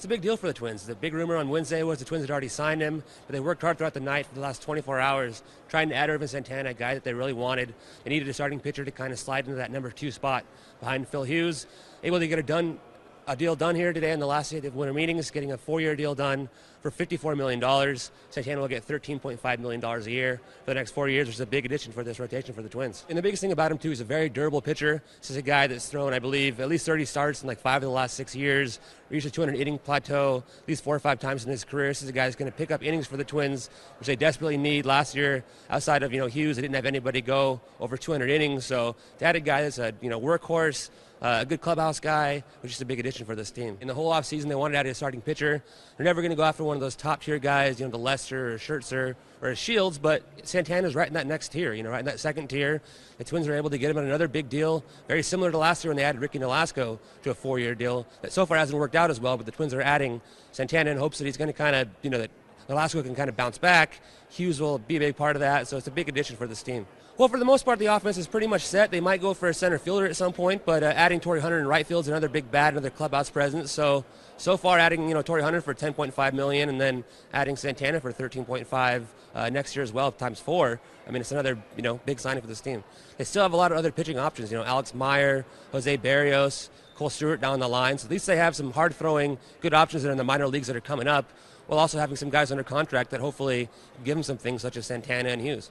It's a big deal for the Twins. The big rumor on Wednesday was the Twins had already signed him, but they worked hard throughout the night for the last 24 hours trying to add Ervin Santana, a guy that they really wanted. They needed a starting pitcher to kind of slide into that number 2 spot behind Phil Hughes. Able to get a deal done here today in the last day of winter meetings, getting a 4-year deal done for $54 million. Santana will get $13.5 million a year for the next 4 years, which is a big addition for this rotation for the Twins. And the biggest thing about him, too, is a very durable pitcher. This is a guy that's thrown, I believe, at least 30 starts in like 5 of the last 6 years, reached a 200-inning plateau at least 4 or 5 times in his career. This is a guy that's going to pick up innings for the Twins, which they desperately need. Last year, outside of Hughes, they didn't have anybody go over 200 innings. So to add a guy that's a workhorse, a good clubhouse guy, which is a big addition for this team. In the whole offseason, they wanted to add a starting pitcher. They're never going to go after one of those top-tier guys, the Lester or Schertzer or Shields, but Santana's right in that next tier, right in that second tier. The Twins were able to get him on another big deal, very similar to last year when they added Ricky Nolasco to a 4-year deal. That so far hasn't worked out as well, but the Twins are adding Santana in hopes that he's going to kind of, that Nolasco can kind of bounce back. Hughes will be a big part of that, so it's a big addition for this team. Well, for the most part, the offense is pretty much set. They might go for a center fielder at some point, but adding Torii Hunter in right field is another big bat, another clubhouse presence. So far, adding Torii Hunter for $10.5 million, and then adding Santana for $13.5 next year as well, times 4. I mean, it's another big signing for this team. They still have a lot of other pitching options. Alex Meyer, Jose Barrios, Cole Stewart down the line. So at least they have some hard-throwing, good options that are in the minor leagues that are coming up, while also having some guys under contract that hopefully give them some things such as Santana and Hughes.